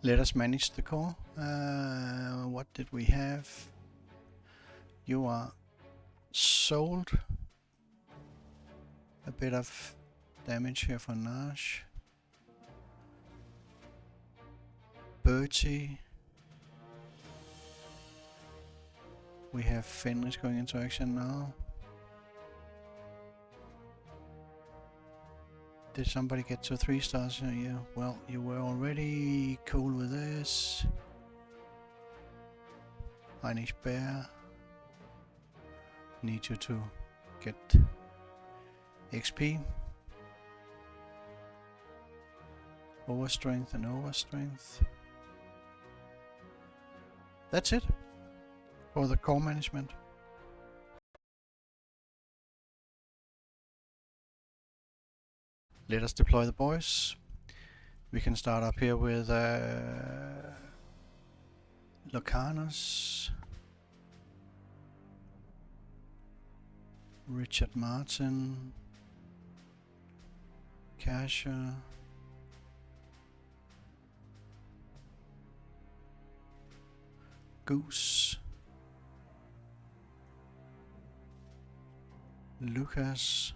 Let us manage the core. What did we have? You are sold. A bit of damage here for Nash. Bertie. We have Fenris going into action now. Did somebody get to 3 stars? Yeah, well, you were already cool with this. Heinrich Bear. Need you to get XP. Overstrength and overstrength. That's it for the core management. Let us deploy the boys. We can start up here with Locanus, Richard Martin, Kasha, Goose, Lucas,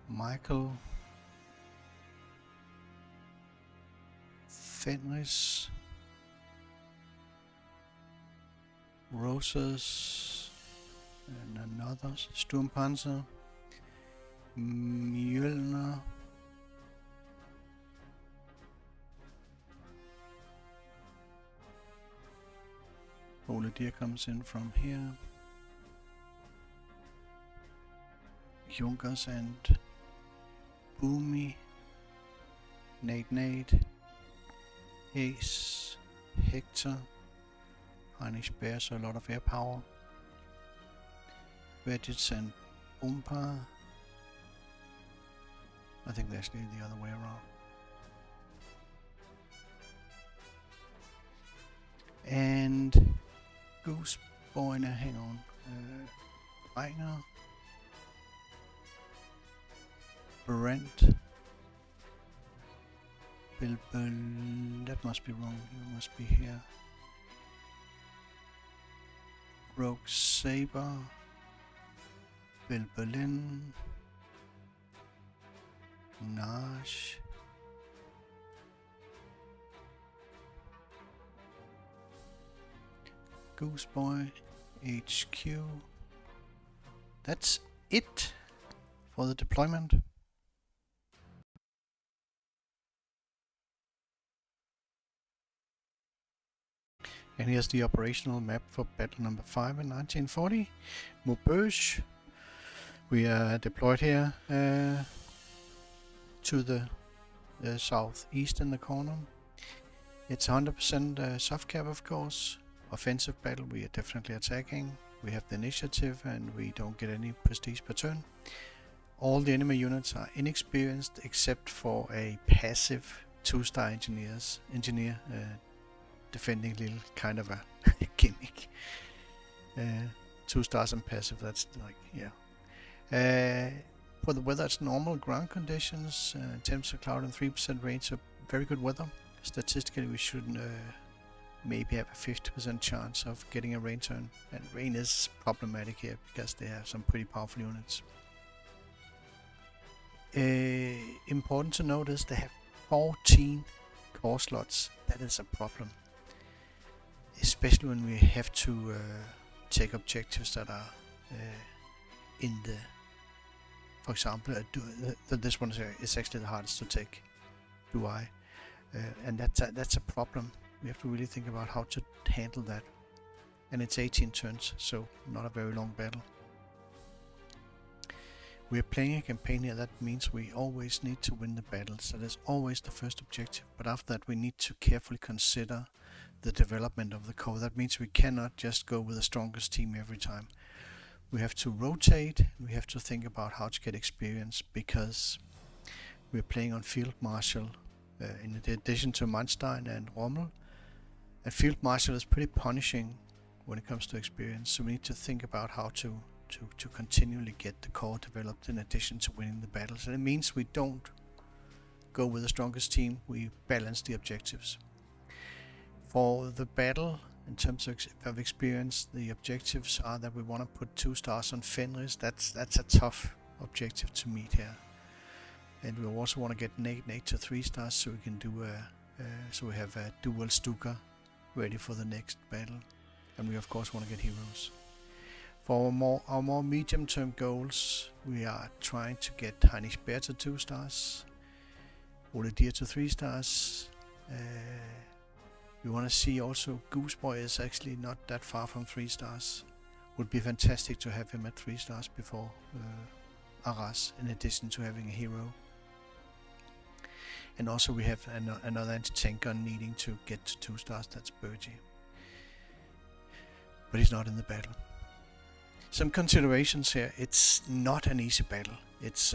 Michael, Fenris, Roses, and another Sturmpanzer, Mjölner, Ole Deer comes in from here, Junkers and Boomy, Nate, Ace, Hector, Heinrich Bear, so a lot of air power, Vegets and Umpa. I think they're actually the other way around. And Goose Boy, now hang on, Einar, Brent, Bilbel, that must be wrong, you must be here. Rogue Saber, Bill Berlin, Nash, Gooseboy, HQ. That's it for the deployment. And here's the operational map for battle number 5 in 1940. Maubeuge. We are deployed here to the southeast in the corner. It's 100% soft cap, of course. Offensive battle, we are definitely attacking. We have the initiative and we don't get any prestige per turn. All the enemy units are inexperienced except for a passive 2-star engineer defending little kind of a gimmick. 2 stars and passive, that's like, yeah. For the weather, it's normal ground conditions, temps are cloud and 3% rain, so very good weather. Statistically, we should maybe have a 50% chance of getting a rain turn, and rain is problematic here because they have some pretty powerful units. Important to note is they have 14 core slots. That is a problem, especially when we have to take objectives that are in the, for example, this one is actually the hardest to take, and that's a problem. We have to really think about how to handle that, and it's 18 turns, so not a very long battle. We are playing a campaign here, that means we always need to win the battles. That is always the first objective, but after that we need to carefully consider the development of the core. That means we cannot just go with the strongest team every time. We have to rotate, we have to think about how to get experience, because we're playing on Field Marshal in addition to Manstein and Rommel. And Field Marshal is pretty punishing when it comes to experience, so we need to think about how to to continually get the core developed in addition to winning the battles. And it means we don't go with the strongest team, we balance the objectives. For the battle, in terms of experience, the objectives are that we want to put 2 stars on Fenris. That's a tough objective to meet here. And we also want to get Nate to 3 stars so we can do so we have a dual Stuka ready for the next battle. And we of course want to get heroes. For our more medium-term goals, we are trying to get Heinrich Bear to 2 stars, Ole Deer to 3 stars. We want to see also Gooseboy is actually not that far from 3 stars. Would be fantastic to have him at 3 stars before Arras, in addition to having a hero. And also we have another anti-tank gun needing to get to 2 stars, that's Bergie. But he's not in the battle. Some considerations here. It's not an easy battle. It's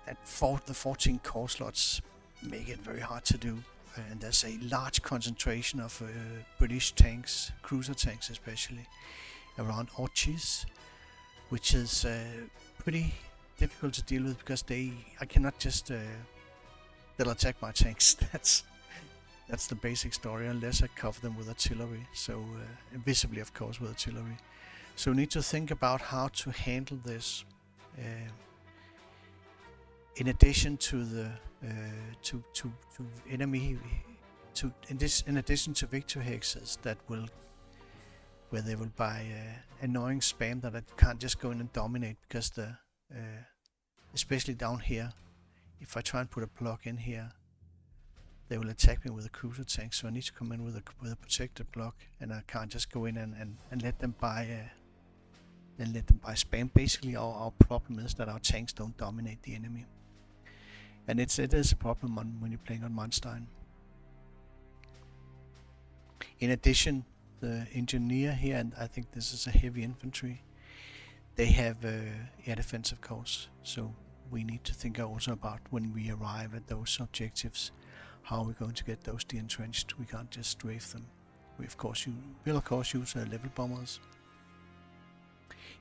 the 14 core slots make it very hard to do. And there's a large concentration of British tanks, cruiser tanks especially, around Orchies, which is pretty difficult to deal with because I cannot just they'll attack my tanks. That's the basic story, unless I cover them with artillery. So visibly, of course, with artillery. So we need to think about how to handle this. In addition to the to enemy in addition to victory hexes where they will buy annoying spam that I can't just go in and dominate, because especially down here, if I try and put a block in here, they will attack me with a cruiser tank. So I need to come in with a protected block, and I can't just go in and let them buy spam. Basically, our problem is that our tanks don't dominate the enemy. And it is a problem when you're playing on Manstein. In addition, the engineer here, and I think this is a heavy infantry, they have air defense, of course. So we need to think also about, when we arrive at those objectives, how we're going to get those de-entrenched. We can't just strafe them. We'll of course use level bombers.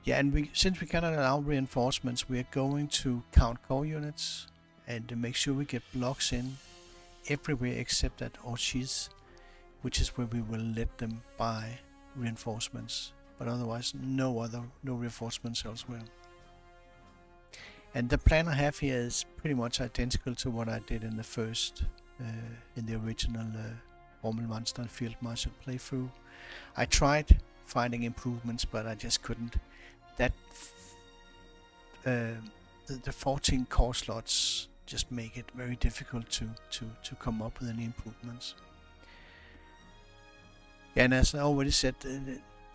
Yeah, and since we cannot allow reinforcements, we are going to count core units and make sure we get blocks in everywhere except at Orchies, which is where we will let them buy reinforcements. But otherwise, no reinforcements elsewhere. And the plan I have here is pretty much identical to what I did in the first, in the original Rommel-Manstein-Field Marshal playthrough. I tried finding improvements, but I just couldn't. The 14 core slots just make it very difficult to come up with any improvements. Yeah, and as I already said,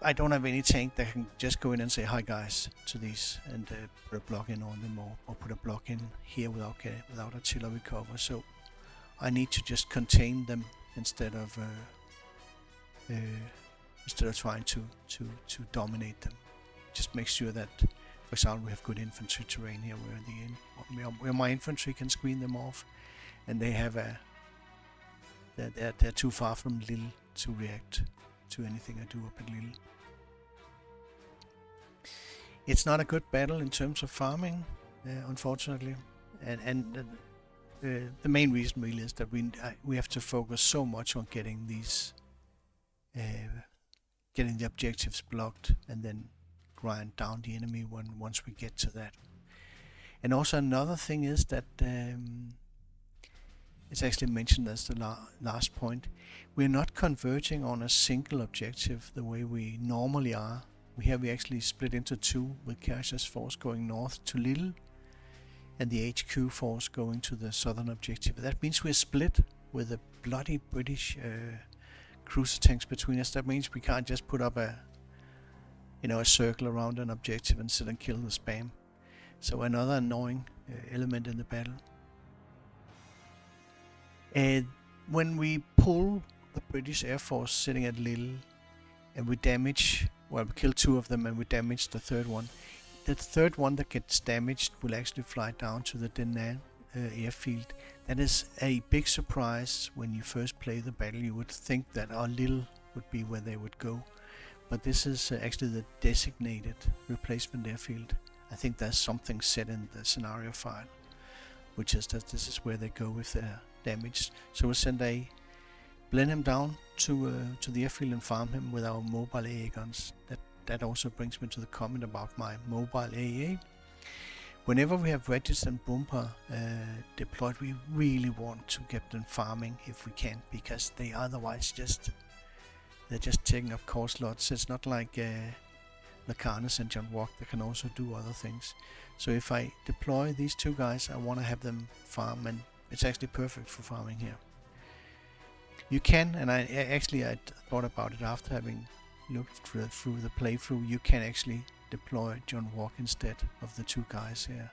I don't have any tank that can just go in and say hi guys to these and put a block in on them, or put a block in here without artillery cover. So I need to just contain them instead of trying to dominate them. Just make sure that, for example, we have good infantry terrain here where my infantry can screen them off, and they have they're too far from Lille to react to anything I do up at Lille. It's not a good battle in terms of farming, unfortunately, and the main reason really is that we have to focus so much on getting these getting the objectives blocked, and then grind down the enemy once we get to that. And also another thing is that it's actually mentioned as the last point. We're not converging on a single objective the way we normally are. We actually split into 2, with Kersh's force going north to Lille and the HQ force going to the southern objective. That means we're split with the bloody British cruiser tanks between us. That means we can't just put up a circle around an objective and sit and kill the spam. So another annoying element in the battle. And when we pull the British Air Force sitting at Lille, and we kill 2 of them and we damage the third one, the third one that gets damaged will actually fly down to the Denain airfield. That is a big surprise. When you first play the battle, you would think that Lille would be where they would go, but this is actually the designated replacement airfield. I think there's something set in the scenario file, which is that this is where they go with their damage. So we'll send a Blenheim down to the airfield and farm him with our mobile AA guns. That also brings me to the comment about my mobile AA. Whenever we have Regis and Bumper deployed, we really want to get them farming if we can, because they otherwise they're just taking up core slots. It's not like Lacanis and John Walk that can also do other things. So if I deploy these two guys, I want to have them farm, and it's actually perfect for farming here. You can, and I thought about it after having looked through the playthrough, you can actually deploy John Walk instead of the two guys here.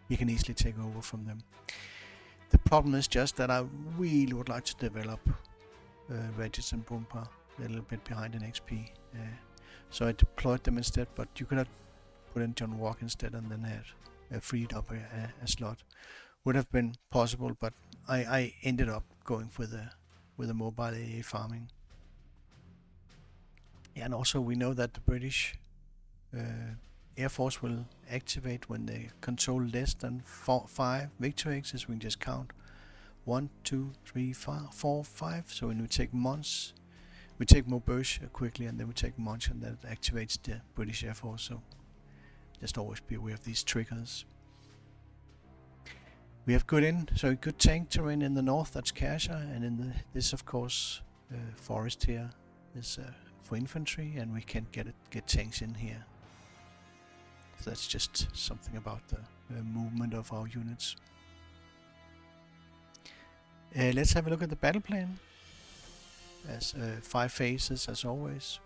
You can easily take over from them. The problem is just that I really would like to develop Regis and Bumper a little bit behind in XP. So I deployed them instead, but you could have put in John Walk instead and then had freed up a slot. Would have been possible, but I ended up going with a mobile AA farming. Yeah, and also we know that the British Air Force will activate when they control less than 5 victory X's. We can just count 1, 2, 3, 4, 5. So when we take Mons, we take Maubeuge quickly, and then we take Mons, and that activates the British Air Force. So just always be aware of these triggers. We have good tank terrain in the north. That's Kasha, and in this of course forest here is for infantry, and we can get tanks in here. So that's just something about the movement of our units. Let's have a look at the battle plan. As 5 phases as always.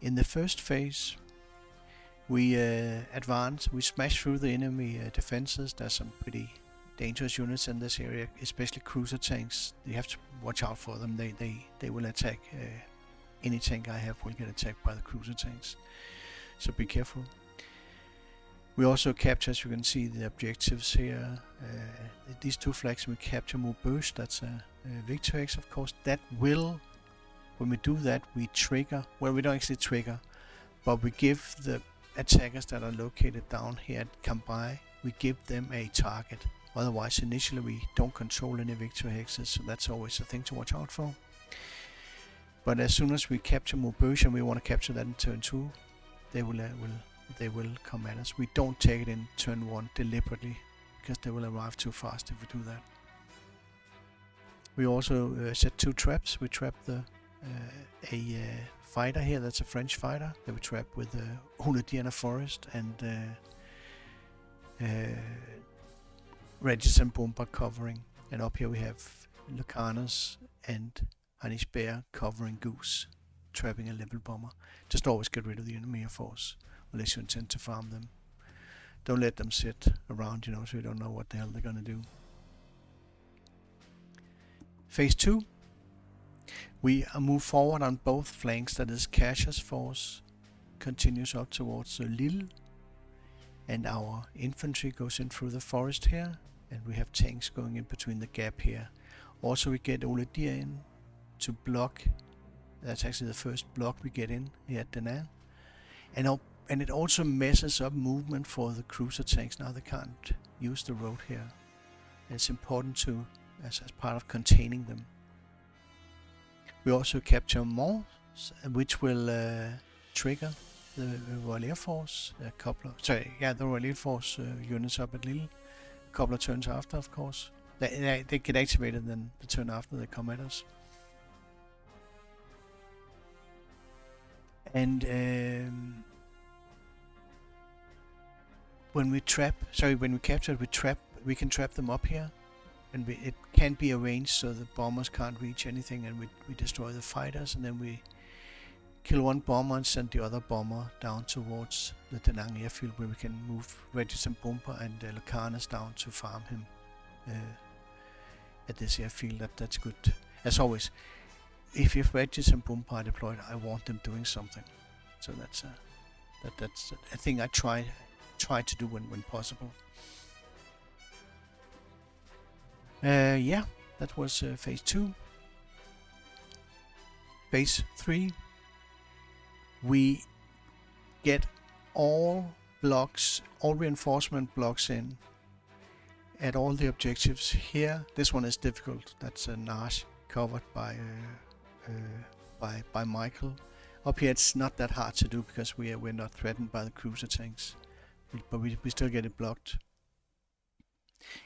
In the first phase, we advance, we smash through the enemy defenses. There's some pretty dangerous units in this area, especially cruiser tanks. You have to watch out for them. They will attack. Any tank I have will get attacked by the cruiser tanks, so be careful. We also capture, as you can see, the objectives here. These 2 flags, we capture Maubeuge. That's a victory X, of course. That will, when we do that, we trigger. Well, we don't actually trigger, but we give the attackers that are located down here at Cambrai, we give them a target. Otherwise, initially we don't control any victory hexes, so that's always a thing to watch out for. But as soon as we capture Maubeuge, and we want to capture that in turn 2, they will come at us. We don't take it in turn 1 deliberately, because they will arrive too fast if we do that. We also set 2 traps. We trap a fighter here, that's a French fighter, that we trap with Huladiana Forest, and Regis and Bomber covering. And up here we have Lucanus and Hanish Bear covering Goose, trapping a level bomber. Just always get rid of the enemy Air Force, unless you intend to farm them. Don't let them sit around, so you don't know what the hell they're gonna do. Phase 2. We move forward on both flanks, that is Kasha's force continues up towards Lille, and our infantry goes in through the forest here, and we have tanks going in between the gap here. Also we get Oladir in to block. That's actually the first block we get in here at Denain. And it also messes up movement for the cruiser tanks. Now they can't use the road here. It's important to, as part of containing them. We also capture Mons, which will trigger the Royal Air Force. The Royal Air Force units up at Lille. A couple of turns after, of course. They get activated, then the turn after they come at us. And when we capture, we can trap them up here, and it can be arranged so the bombers can't reach anything, and we destroy the fighters, and then we kill 1 bomber and send the other bomber down towards the Denang airfield, where we can move Regis and Bomber and Lucanus down to farm him at this airfield. That's good. As always, if Regis and Bomber are deployed, I want them doing something. So that's a thing I try to do when possible. That's That was phase 2. Phase 3, we get all blocks, all reinforcement blocks in at all the objectives here. This one is difficult. That's a Nash covered by Michael. Up here it's not that hard to do because we're not threatened by the cruiser tanks, but we still get it blocked.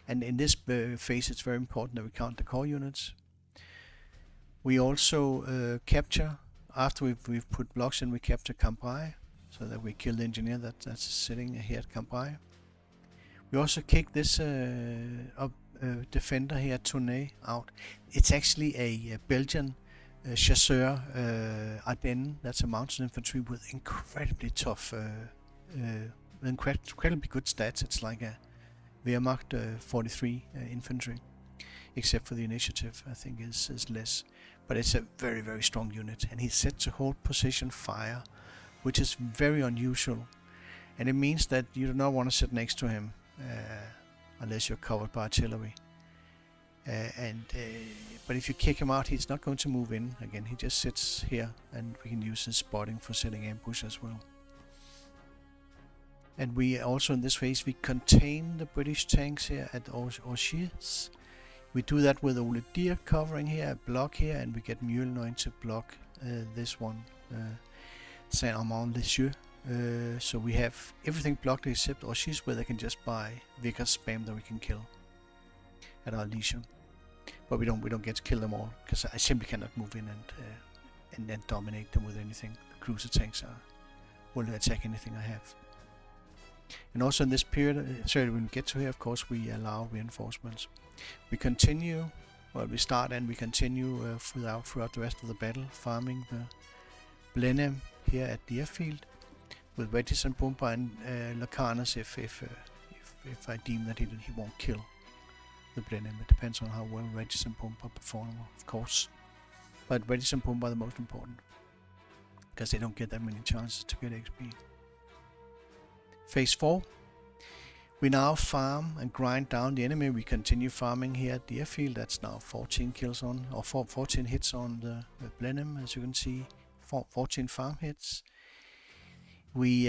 And in this phase it's very important that we count the core units. We also capture, after we've put blocks in, we capture Cambrai, so that we kill the engineer that's sitting here at Cambrai. We also kick this defender here, Tournai, out. It's actually a Belgian chasseur, Ardennes. That's a mountain infantry with incredibly tough, incredibly good stats. It's like a Wehrmacht 43 infantry, except for the initiative, I think is less. But it's a very, very strong unit, and he's set to hold position fire, which is very unusual. And it means that you do not want to sit next to him unless you're covered by artillery. But if you kick him out, he's not going to move in again. He just sits here, and we can use his spotting for setting ambush as well. And we also, in this phase, we contain the British tanks here at Orchies. We do that with Ole Deer covering here, a block here, and we get Muehlner to block this one, Saint-Amand-les-Cieux. So we have everything blocked except Orchies, where they can just buy Vickers spam that we can kill at our leisure. But we don't get to kill them all, because I simply cannot move in and then dominate them with anything. The cruiser tanks will attack anything I have. And also in this period, when we get to here, of course, we allow reinforcements. We continue, we start and we continue throughout the rest of the battle, farming the Blenheim here at the airfield with wedges and bomber and Lacanus if I deem that he won't kill the Blenheim. It depends on how well wedges and bomber perform, of course. But wedges and bomber are the most important, because they don't get that many chances to get XP. Phase 4. We now farm and grind down the enemy. We continue farming here at the airfield. That's now 14 kills on, or 14 hits on the Blenheim, as you can see. 14 farm hits. We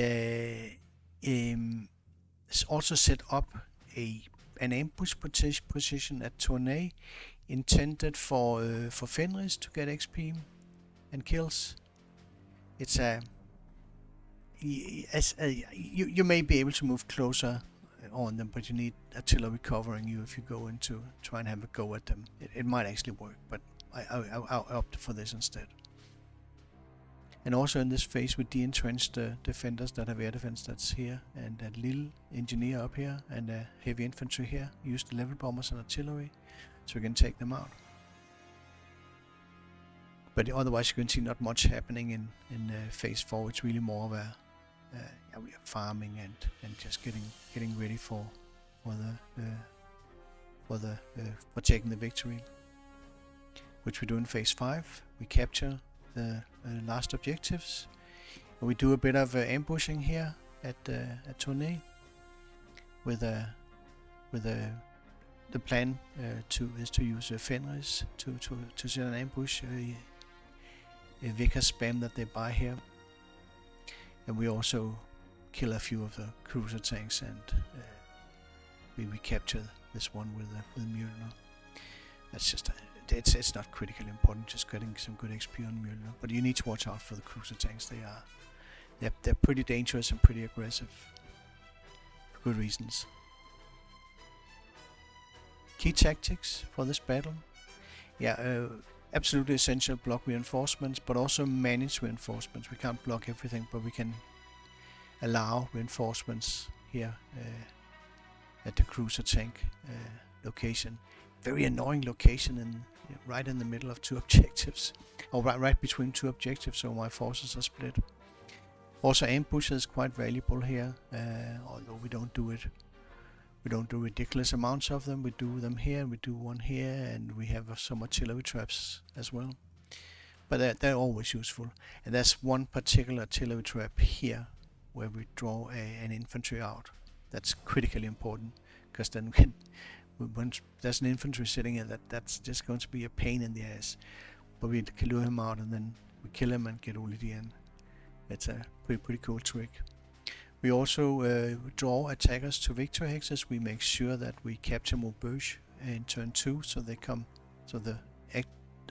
also set up an ambush position at Tournai, intended for Fenris to get XP and kills. It's you may be able to move closer on them, but you need artillery covering you if you go into try and have a go at them. It might actually work, but I opted for this instead. And also in this phase we de-entrench the defenders that have air defense. That's here, and a little engineer up here, and a heavy infantry here. Use the level bombers and artillery so we can take them out. But otherwise you can see not much happening in phase 4. It's really more of a we are farming and just getting ready for taking the victory, which we do in phase 5. We capture the last objectives. We do a bit of ambushing here at Tournai with the plan is to use Fenris to set an ambush, a Vickers spam that they buy here. And we also kill a few of the cruiser tanks, and we capture this one with Muehlner. That's just it's not critically important, just getting some good XP on Muehlner. But you need to watch out for the cruiser tanks. They're pretty dangerous and pretty aggressive for good reasons. Key tactics for this battle. Absolutely essential, block reinforcements, but also manage reinforcements. We can't block everything, but we can allow reinforcements here at the cruiser tank location. Very annoying location, right in the middle of two objectives, or right between two objectives, so my forces are split. Also, ambush is quite valuable here, although we don't do ridiculous amounts of them. We do them here, we do one here, and we have some artillery traps as well. But they're always useful. And there's one particular artillery trap here, where we draw an infantry out. That's critically important, because then Once there's an infantry sitting here, that's just going to be a pain in the ass. But we can lure him out and then we kill him and get Ulidi in. It's a pretty cool trick. We also draw attackers to victory hexes. We make sure that we capture Maubeuge in turn 2, so they come, so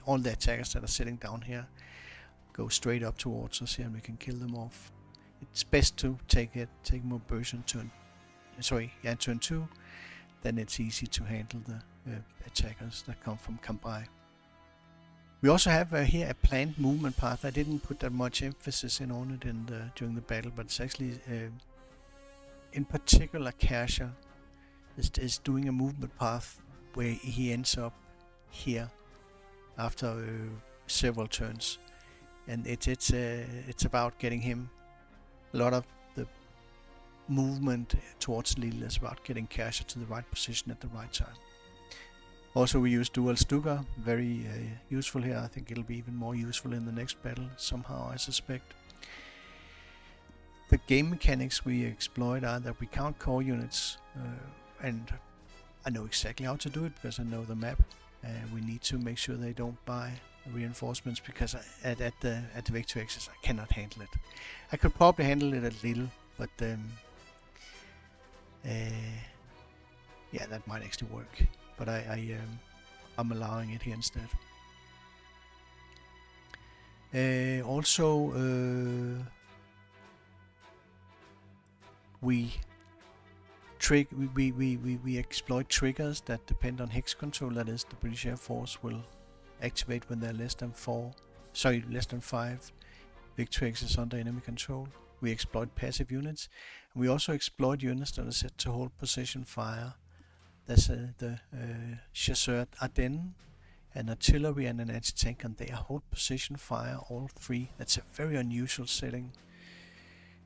all the attackers that are sitting down here go straight up towards us here, and we can kill them off. It's best to take Maubeuge in turn 2. Then it's easy to handle the attackers that come by. We also have here a planned movement path. I didn't put that much emphasis on it during the battle, but it's actually, in particular, Kershaw is doing a movement path where he ends up here after several turns, and it's about getting him. A lot of the movement towards Lille is about getting Kershaw to the right position at the right time. Also, we use dual Stuka, very useful here. I think it'll be even more useful in the next battle, somehow, I suspect. The game mechanics we exploit are that we count core units, and I know exactly how to do it because I know the map. We need to make sure they don't buy reinforcements, because at the victory axis I cannot handle it. I could probably handle it a little, but yeah, that might actually work. But I'm allowing it here instead. Also, we exploit triggers that depend on hex control. That is, the British Air Force will activate when they're less than 5 victory axes under enemy control. We exploit passive units, and we also exploit units that are set to hold position fire. There's the Chasseur Ardennes, an artillery and an anti-tank, and they hold position fire, all three. That's a very unusual setting,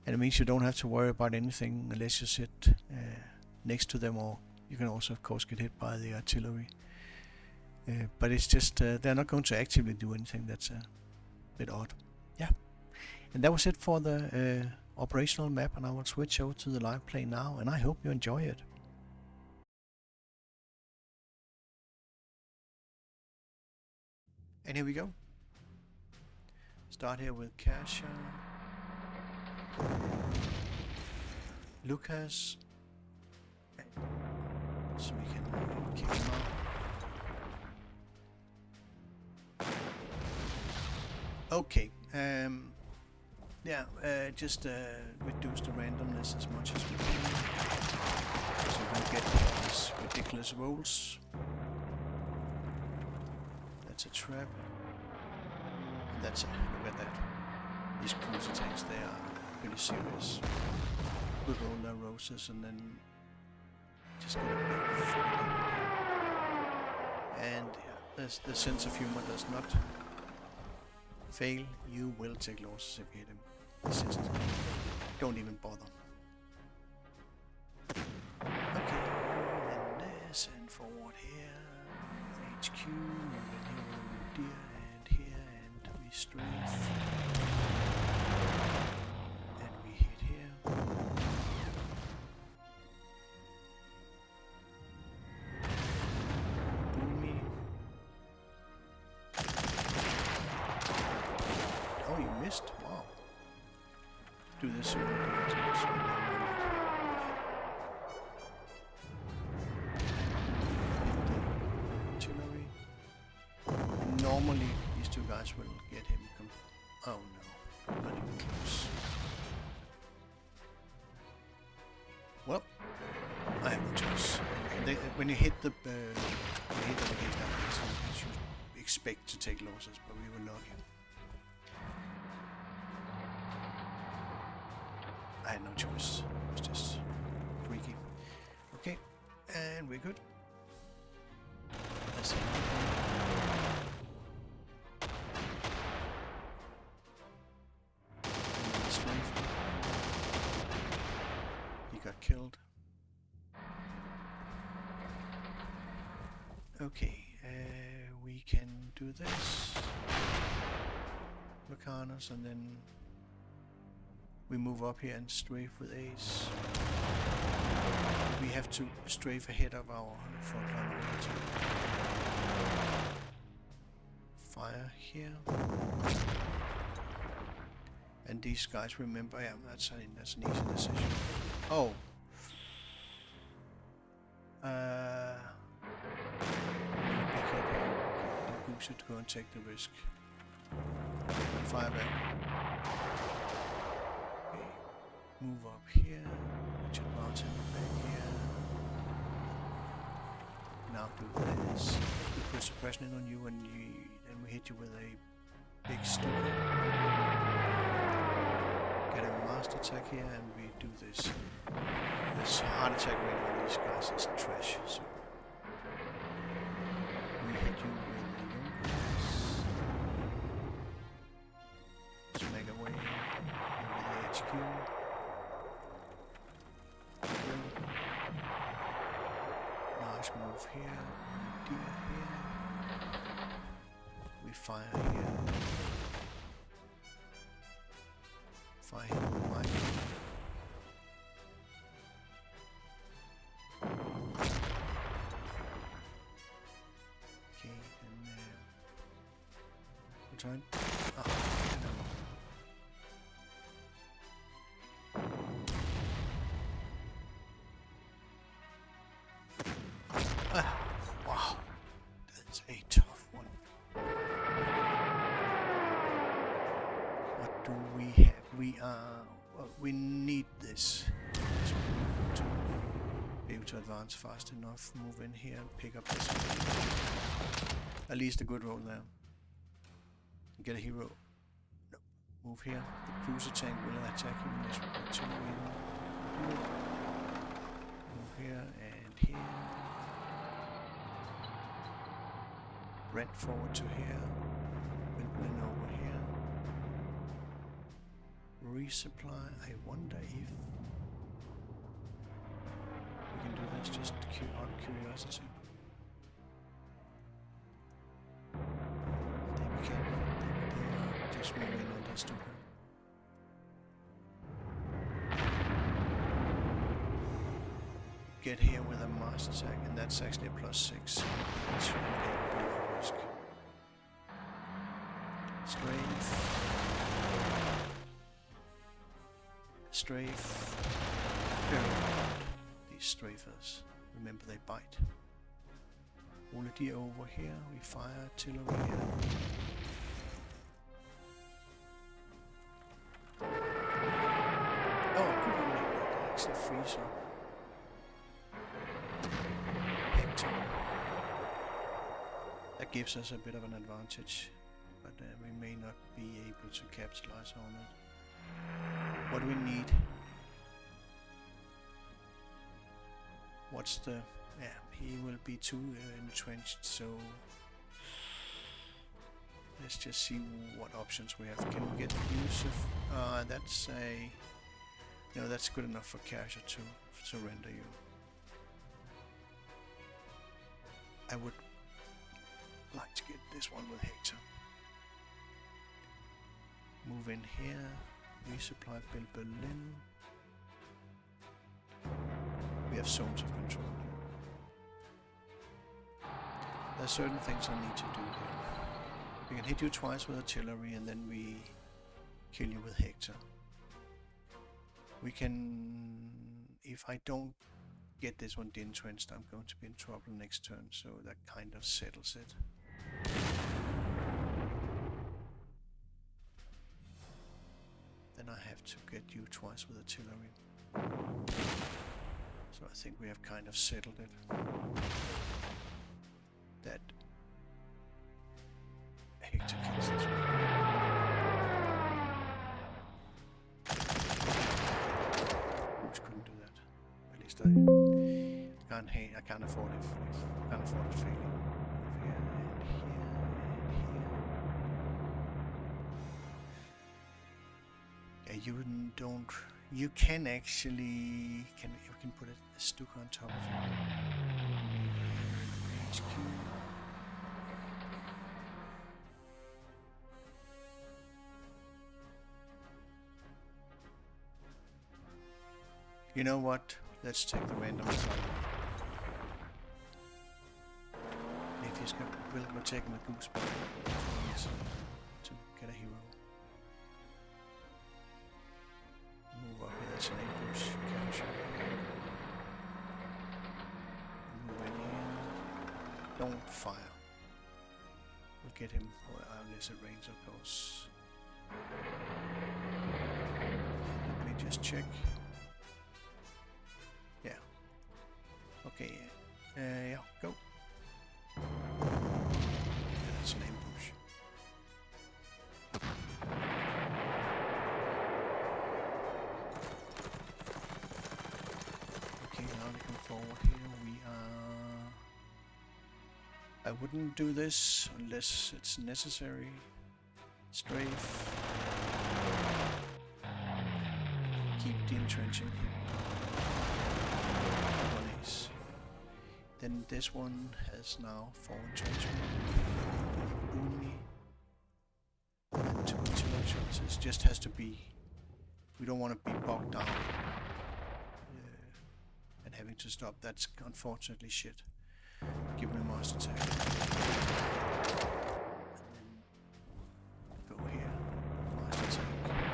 and it means you don't have to worry about anything unless you sit next to them, or you can also of course get hit by the artillery. But it's just they're not going to actively do anything. That's a bit odd. Yeah, and that was it for the operational map, and I will switch over to the live play now, and I hope you enjoy it. And here we go. Start here with Kershaw, Lucas, so we can kick him out. Okay, yeah, just reduce the randomness as much as we can, so we don't get these ridiculous rolls. That's a trap. That's it. Look at that. These cruiser tanks, they are pretty serious. We roll their roses and then just get a big fucking. And yeah, the sense of humor does not fail. You will take losses if you hit him. It's just, don't even bother. Okay, then this and forward here. HQ, and then here, and here, and we strafe. And we hit here. Boomy. Oh, you missed? Wow. Do this so we don't get too much. Normally, these two guys will get him. Oh no, not even close. Well, I have no choice. When you hit the against that, you expect to take losses, but we were lucky. I had no choice. It was just freaky. Okay, and we're good. That's it. Got killed. Okay, we can do this. Mechanos, and then we move up here and strafe with Ace. We have to strafe ahead of our frontline order to fire here. And these guys, remember, yeah, that's an easy decision. Oh. We should go and take the risk. Fire back. Okay. Move up here. Richard Martin back here. Now do this. We put suppression in on you, and then we hit you with a big stone. Get a master attack here, and we do this. This heart attack rate on these guys is trash. So we hit you with a Junkers. Let's make a way over the HQ. Nice move here. Deer here. We fire here. Fire him with Michael. Okay, and we're trying. Wow, that's a tough one. What do we have? We need this to be able to advance fast enough. Move in here and pick up this one. At least a good roll there. Get a hero. No. Move here. The cruiser tank will attack you in this artillery. Move here and here. Rent forward to here. Windmill over here. Resupply. I wonder if we can do this just out of curiosity. I think we can. They are just moving on this to her. Get here with a master attack, and that's actually a +6. It's risk. Strafe. Strafe. Very good. These strafers. Remember, they bite. Grenadier over here. We fire artillery here. Oh, good one. They actually freeze up. Hector. That gives us a bit of an advantage, but we may not be able to capitalize on it. What do we need? What's the... Yeah, he will be too entrenched, so... Let's just see what options we have. Can we get use of... that's a... No, that's good enough for Casher to surrender you. I would like to get this one with Hector. Move in here. Resupply Bill Berlin. We have zones of control. There are certain things I need to do here. We can hit you twice with artillery and then we kill you with Hector. We can... If I don't get this one entrenched, I'm going to be in trouble next turn, so that kind of settles it. Then I have to get you twice with artillery. So I think we have kind of settled it. That Hector kills this one. Which couldn't do that. At least I can't afford it. I can't afford it failing. Here and here and here. Yeah, you don't. You can actually. You can put a Stuka on top of it. HQ. You know what? Let's take the random assault. If he's we're taking the goose back to get a hero. Move up here, that's an ambush. Capture. Move in here. Don't fire. We'll get him unless it rains, of course. Let me just check. Yeah. Okay. Yeah, go. That's an ambush. Okay, now we come forward here. We are... I wouldn't do this unless it's necessary. Strafe. Keep the entrenching. Then this one has now 4 entrenchment. Only. And 2 artillery shots. It just has to be. We don't want to be bogged down and having to stop. That's unfortunately shit. Give me a master attack. And then go here. Master attack.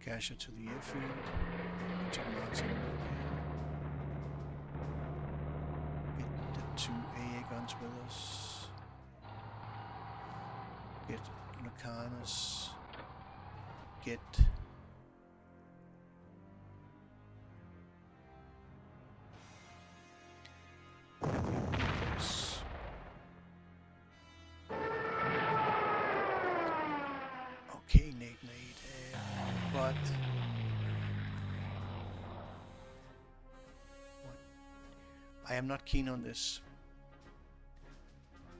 Casher to the airfield. To Martin. Get the 2 AA guns with us. Get Lucanus. Get okay, Nate, but I am not keen on this.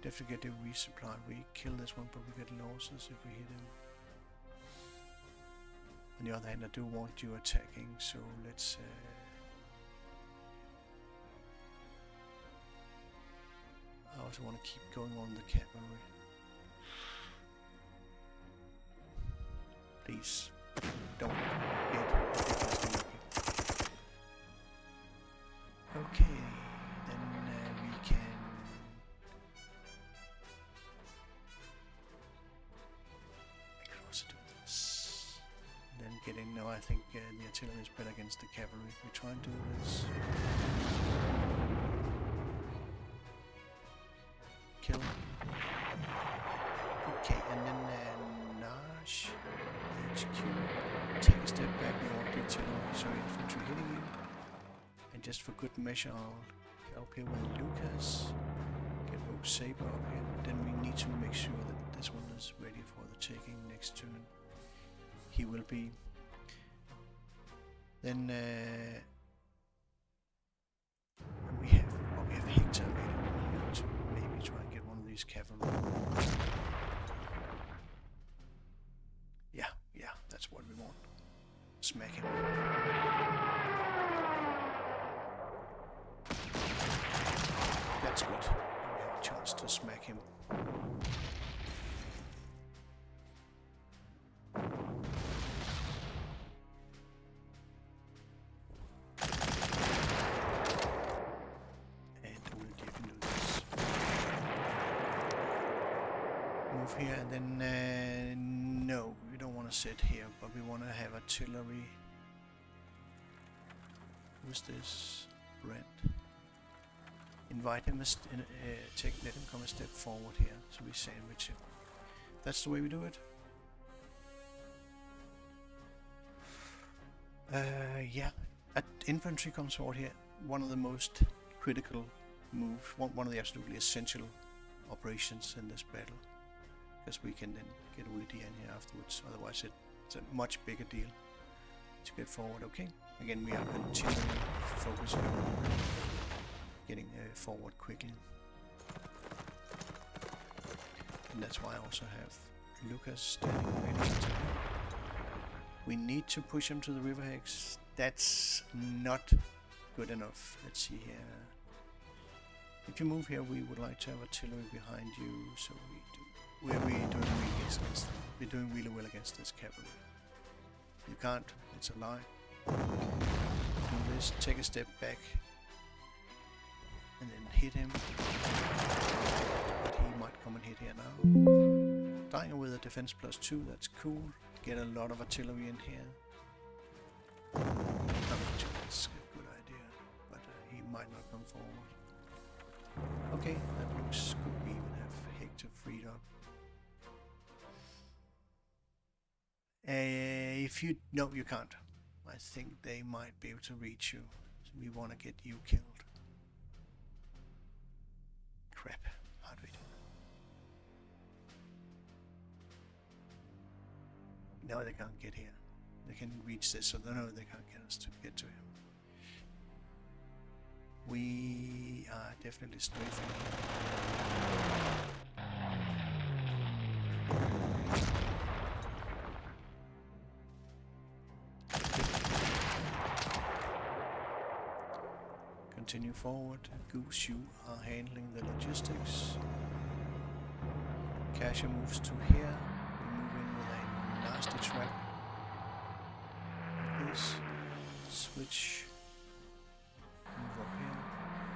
Definitely get a resupply. We kill this one, but we get losses if we hit him. On the other hand, I do want you attacking, so let's I also want to keep going on the cavalry. Please, don't get ridiculously lucky. Okay, then we can... I could also do this. Then get in. No, I think the artillery is better against the cavalry. We try and do this. Kill. Okay, and then Nash, HQ, take a step back, we want the artillery, sorry, infantry hitting you. And just for good measure, I'll help here with Lucas. Get Rogue Saber up here. Then we need to make sure that this one is ready for the taking next turn. He will be. Then we have Hector available to maybe try and get one of these cavalry. Yeah, that's what we want. Smack him. That's good. We have a chance to smack him. Here and then no, we don't want to sit here, but we want to have artillery. Who's this? Brent. Invite him, let him come a step forward here, so we sandwich him. That's the way we do it. Yeah, infantry comes forward here. One of the most critical moves, one of the absolutely essential operations in this battle. Because we can then get Uli in here afterwards, otherwise it's a much bigger deal to get forward. Okay, again we are continuing focusing on getting forward quickly, and that's why I also have Lucas standing ready to help. We need to push him to the river hex. That's not good enough. Let's see here. If you move here, we would like to have artillery behind you, so we do. We're doing really well against this cavalry. You can't, it's a lie, Do this, take a step back, and then hit him. But he might come and hit here now. Dying with a defense +2, that's cool. Get a lot of artillery in here. Not sure that's a good idea, but he might not come forward. Okay, that looks good. We even have Hector freed up. If you... No, you can't. I think they might be able to reach you. So we want to get you killed. Crap. How do we do that? No, they can't get here. They can reach this, so no, they can't get us to get to him. We are definitely strafing him. Continue forward. Goose, you are handling the logistics. Cassia moves to here. We move in with a nasty trap. Like this. Switch. Move up here.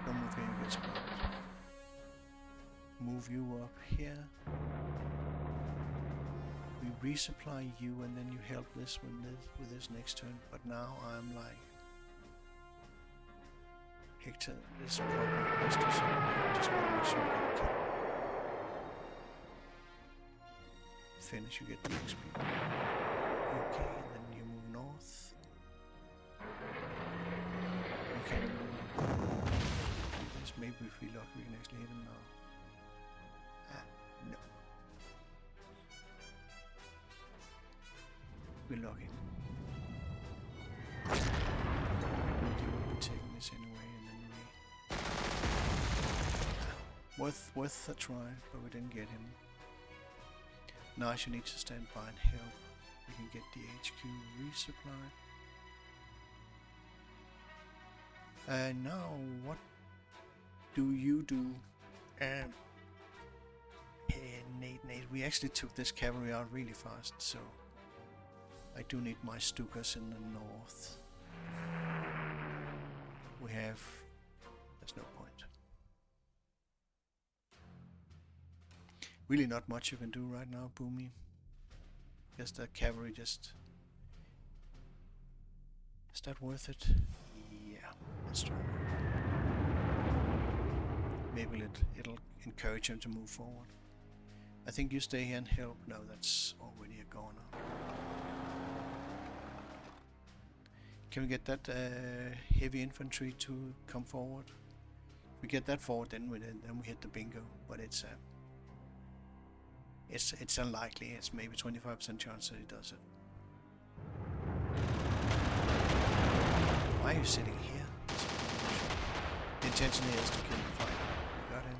Don't move here, you get spotted. Move you up here. We resupply you and then you help this with this next turn. But now I'm like... Hector is probably best to something. Just want to make sure I get a kill. Finish, you get the XP. Okay, and then you move north. You can do this. Maybe if we lock, we can actually hit him now. No. We're locking. We will be taking this anyway. Worth a try, but we didn't get him. Now you need to stand by and help. We can get the HQ resupplied. And now, what do you do? Nate, we actually took this cavalry out really fast, so I do need my Stukas in the north. We have... There's no point. Really not much you can do right now, Boomy. Guess the cavalry just... Is that worth it? Yeah, let's try. Maybe it'll encourage him to move forward. I think you stay here and help. No, that's already a goner. Can we get that heavy infantry to come forward? If we get that forward, then we hit the bingo. But it's unlikely. It's maybe 25% chance that he does it. Why are you sitting here? The intention here is to kill the fighter. We got him.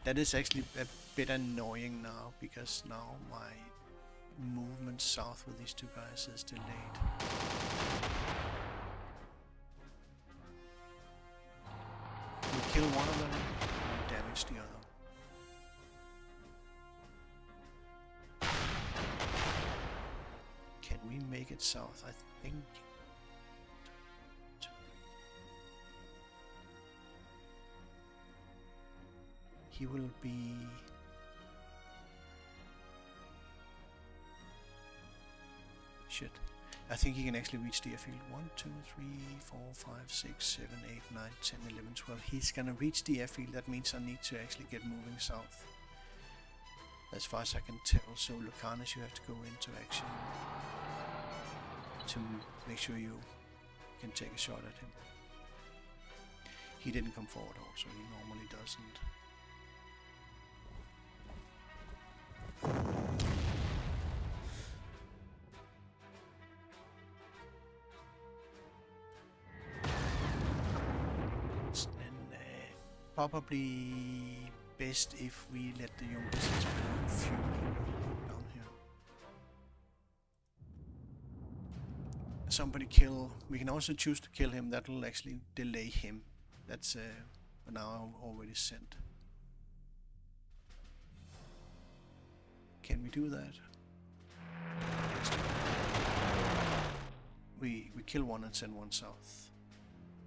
That is actually a bit annoying now, because now my movement south with these two guys is delayed. We kill one of them, we damage the other. Can we make it south? I think... He will be... Shit. I think he can actually reach the airfield. 1, 2, 3, 4, 5, 6, 7, 8, 9, 10, 11, 12. He's gonna reach the airfield. That means I need to actually get moving south. As far as I can tell. So Lucanus, you have to go into action to make sure you can take a shot at him. He didn't come forward also. He normally doesn't. Probably best if we let the young business fuel down here. Somebody kill. We can also choose to kill him. That will actually delay him. That's now already sent. Can we do that? Let's do that. we kill one and send one south.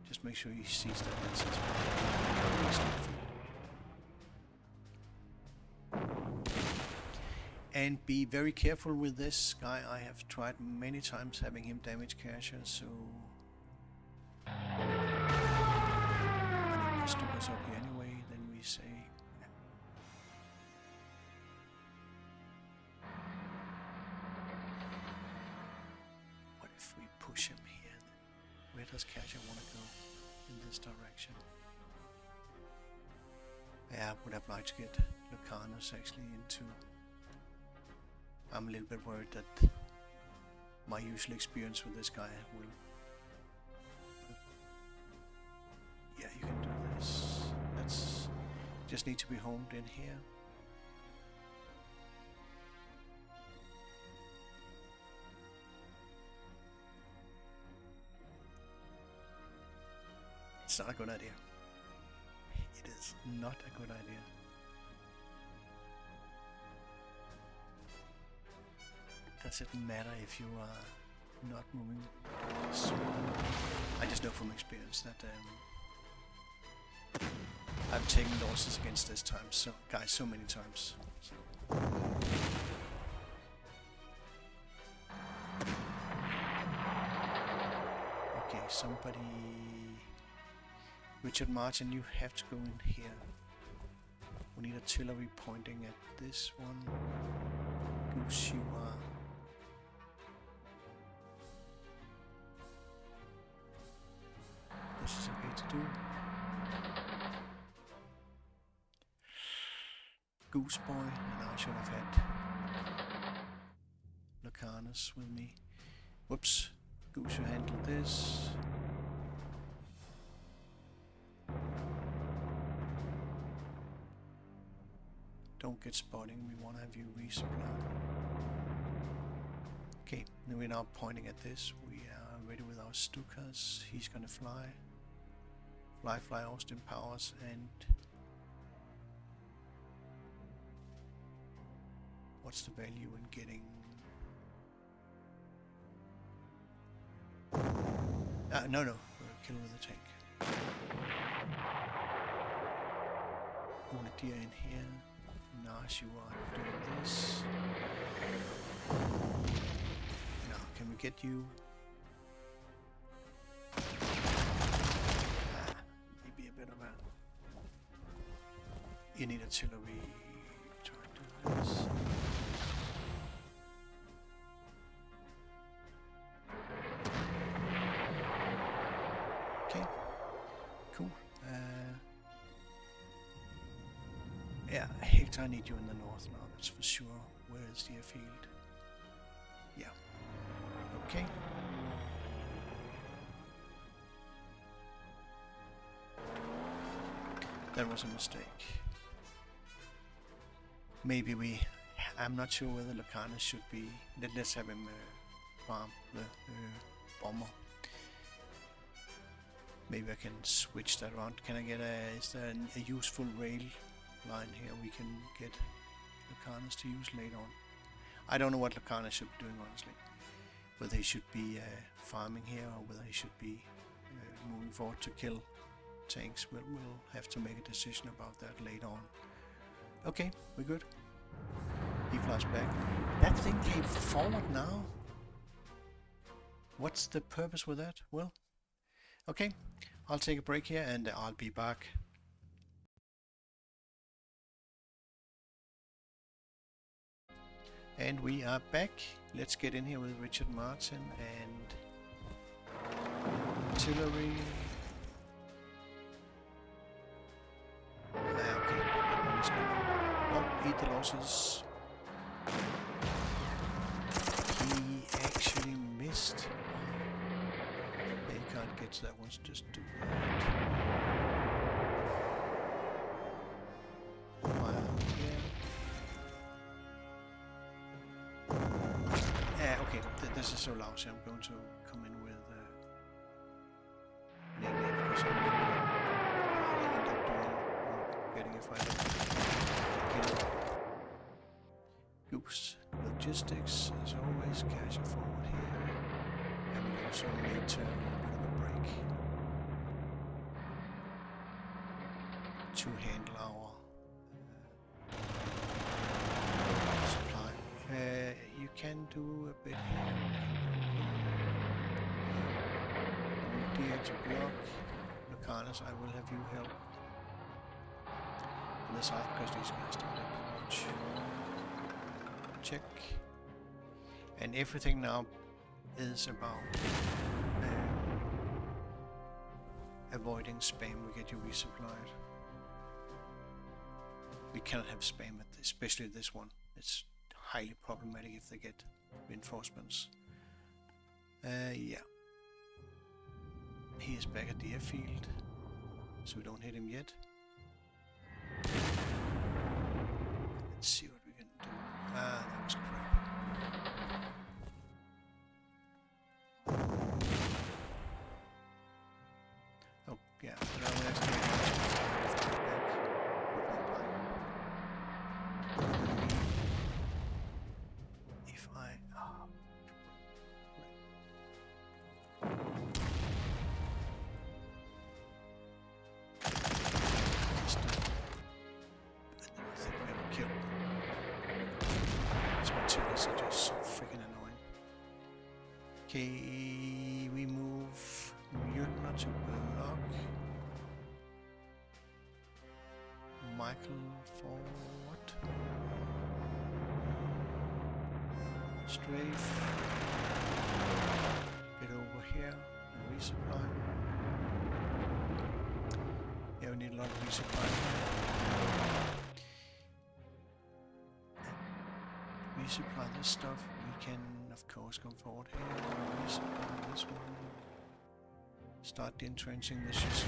Just make sure he sees that that's his and be very careful with this guy. I have tried many times having him damage Casher, so when he stuck us up here anyway, then we say what if we push him here? Where does Casher want to go? In this direction. Yeah, I would have liked to get Lucanus actually into. I'm a little bit worried that my usual experience with this guy will. Yeah, you can do this. That's just need to be homed in here. It's not a good idea. It is not a good idea. Does it matter if you are not moving? I just know from experience that I've taken losses against this guys so many times. So. Okay, somebody. Richard Martin, you have to go in here. We need artillery pointing at this one. Goose, you are. This is okay to do. Goose boy, and I should have had Lucanus with me. Whoops. Goose, you handle this. Don't get spotting, we want to have you resupply. Okay, now we're now pointing at this. We are ready with our Stukas. He's gonna fly. Fly, Austin Powers, and what's the value in getting? No, kill with the tank. Grenadier in here. Nice, you are doing this. Now, can we get you? Maybe a bit of a. You need artillery. Try to do this. Okay, cool. Yeah, Hector, I need you in the north now, that's for sure. Where is the airfield? Yeah. Okay. That was a mistake. Maybe I'm not sure whether Lucanus should be. Let's have him farm the bomber. Maybe I can switch that around. Can I get is there a useful rail line here we can get Lucanus to use later on? I don't know what Lucanus should be doing, honestly. Whether he should be farming here or whether he should be moving forward to kill tanks. We'll have to make a decision about that later on. Okay, we're good. He flies back. That thing came forward now. What's the purpose with that? Well, okay, I'll take a break here and I'll be back. And we are back. Let's get in here with Richard Martin and artillery. Okay, oh, eat the losses. He actually missed. They can't get that one, just do that. Okay, this is so lousy. I'm going to come in with because I'll end up getting a fight. Goose. Logistics, as always, cash forward here. And we also need to a little bit of a break to handle our supply. You can do a bit here. Dear to block Lucanus, I will have you help on the side because these guys don't have that much. Check. And everything now is about avoiding spam. We get you resupplied. We cannot have spam, especially this one. It's highly problematic if they get reinforcements. Yeah. He is back at the airfield, so we don't hit him yet. Let's see what we can do. Ah, that was crap. Oh, yeah. No, we actually if I... Oh. Okay, we move Mjolnir to block. Michael forward. Strafe. Get over here and resupply. Yeah, we need a lot of resupply. Resupply this stuff. We can, of course, come forward here. Resupply this one. Start entrenching the chasseur.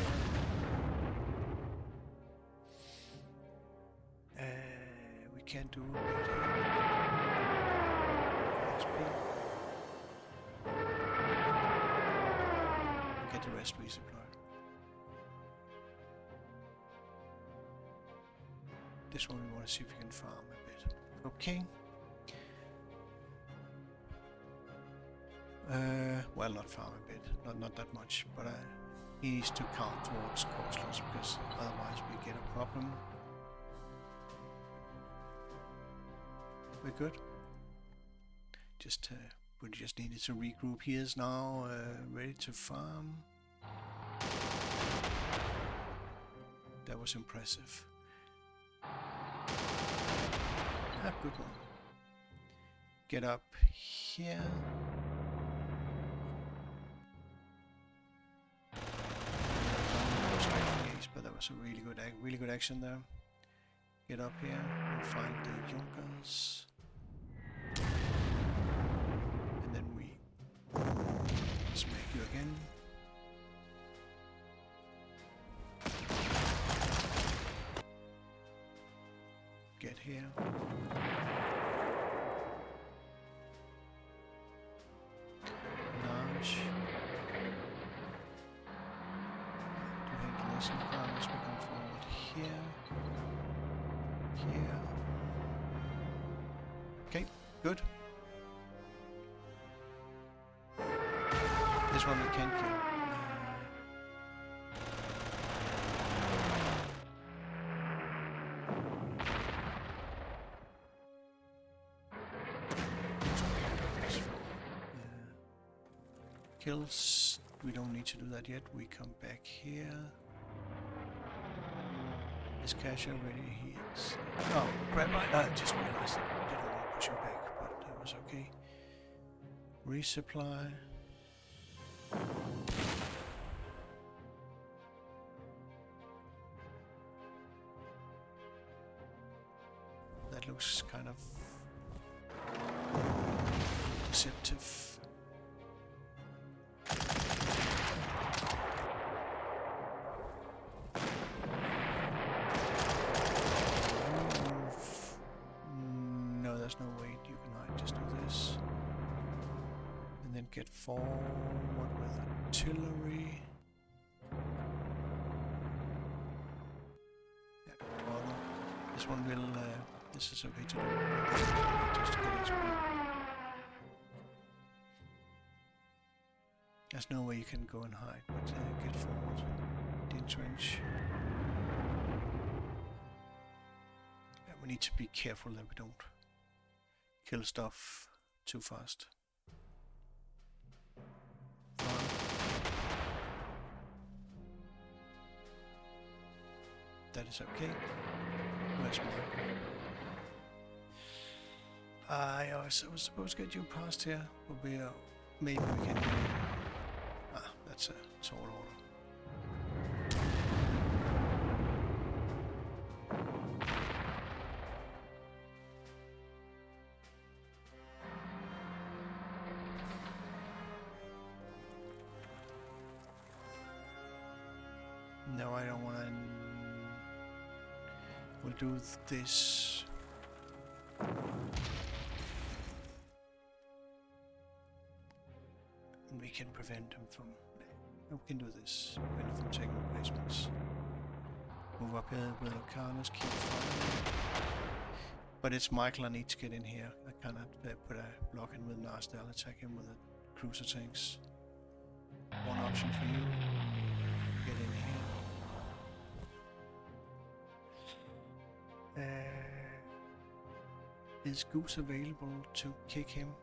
We can do a bit here. XP. Get the rest resupplied. This one we want to see if we can farm a bit. Okay. Well, not farm a bit, not that much, but he needs to count towards costless because otherwise we get a problem. We're good. We just needed to regroup. He is now ready to farm. That was impressive. Ah, good one. Get up here. But that was a really good action there. Get up here and find the Junkers. And then we smack you again. Get here. Large. We come forward here, here. Okay, good. This one we can kill. Kills. We don't need to do that yet. We come back here. Is Cash already? He is. Oh, crap! I just realized that I didn't want to push him back, but that was okay. Resupply. That looks kind of deceptive. Get forward with artillery. Yeah, don't bother. This one will. This is okay to do. Just to get XP. There's no way you can go and hide, but get forward. Entrench. Yeah, we need to be careful that we don't kill stuff too fast. That is okay. Where's mine? I was supposed to get you past here, but maybe we can. That's a tall order. No, I don't want to. We'll do this. And we can prevent him from. We can do this. Prevent him from taking replacements. Move up here with O'Connor's, keep firing. But it's Michael I need to get in here. I cannot put a block in with Nasty. I'll attack him with the cruiser tanks. One option for you. Get in here. Is Goose available to kick him?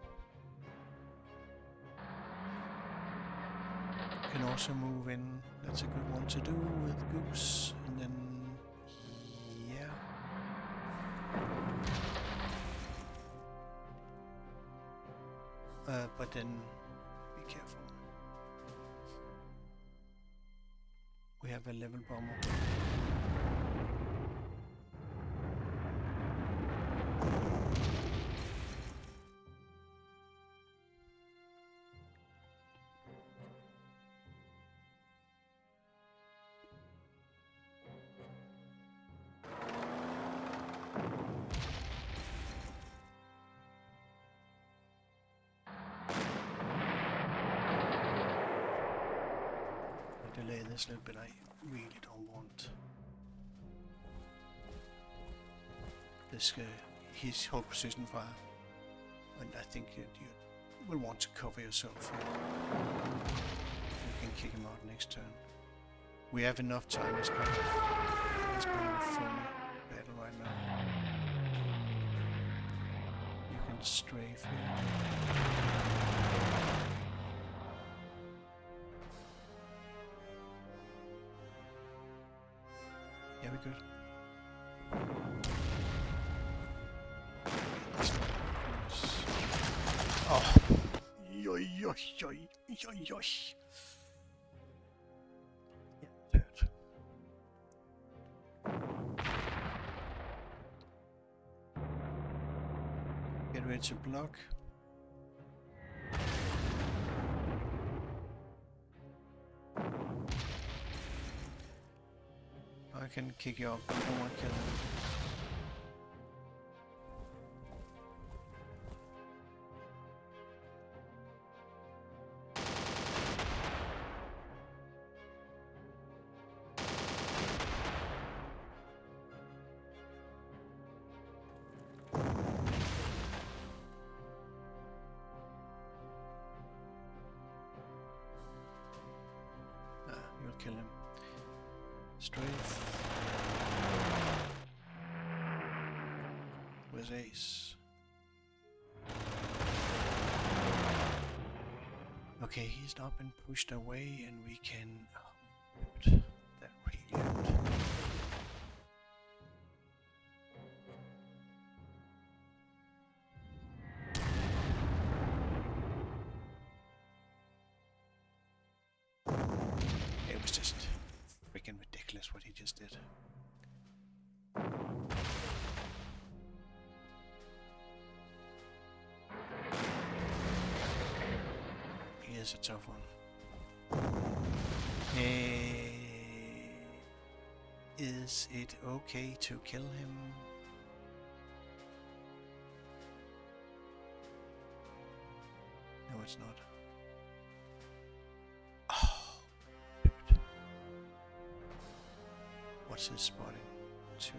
Can also move in. That's a good one to do with Goose. And then, yeah. But then, be careful. We have a level bomber. Delay this a little bit. I really don't want this his whole precision fire, and I think you will want to cover yourself. You can kick him out next turn. We have enough time. It's kind of a funny battle right now. You can strafe here. Yeah, we're good. Oh. Yoy, yoy, yoy, yoy, yoy. Yeah, third. Get ready to block. I can kick you up, but I don't want to kill him. You'll kill him. Strafe. Where's Ace? Okay, he's not been pushed away, and we can. Oh, that really hurt. It was just freaking ridiculous what he just did. Is a tough one. Is it okay to kill him? No, it's not. Oh, dude. What's his spotting? 2.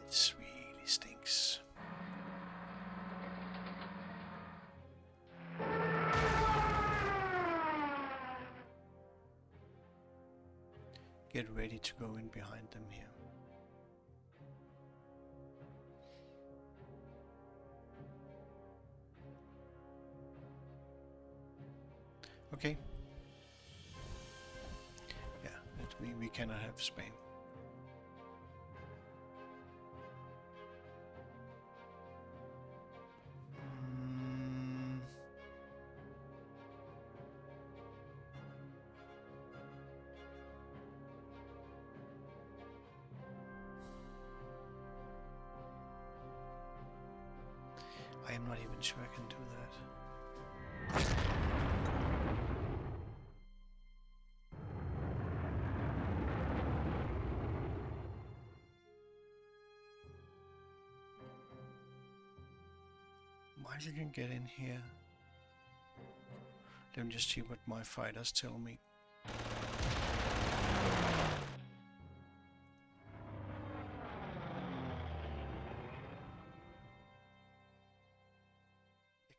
Let's really stay get ready to go in behind them here. Okay. Yeah, we cannot have spam. I am not even sure I can do that. Marshal can get in here. Let me just see what my fighters tell me.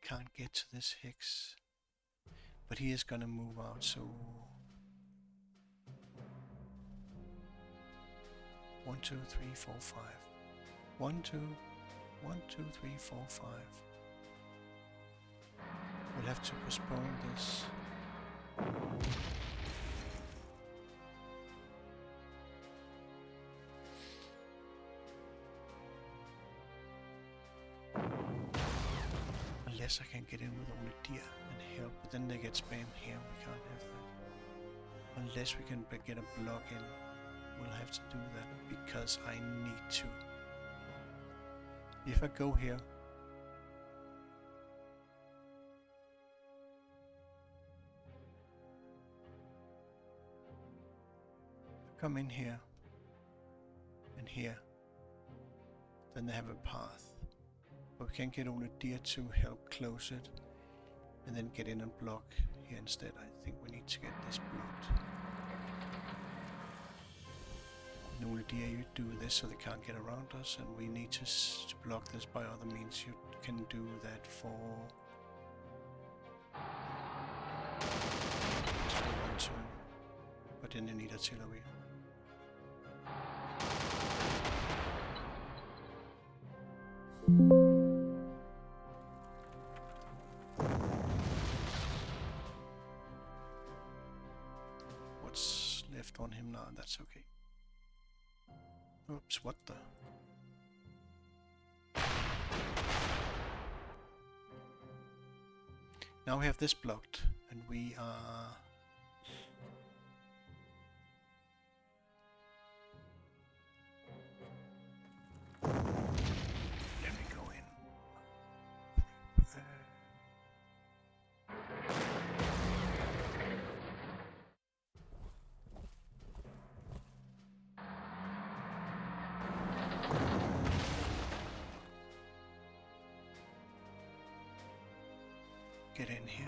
Can't get to this Hex, but he is gonna move out, so 1, 2, 3, 4, 5. 1, 2, 1, 2, 3, 4, 5. We'll have to postpone this. Unless I can get in with only deer and help, but then they get spam here, we can't have that. Unless we can get a block in, we'll have to do that, because I need to. If I go here, come in here, and here, then they have a path. But we can get only deer to help close it, and then get in and block here instead. I think we need to get this blocked. And only deer, you do this so they can't get around us, and we need to block this by other means. You can do that for 1 turn, but then you need artillery. What's left on him now? That's okay. Oops, what the? Now we have this blocked, and we are... Let me go in. Get in here.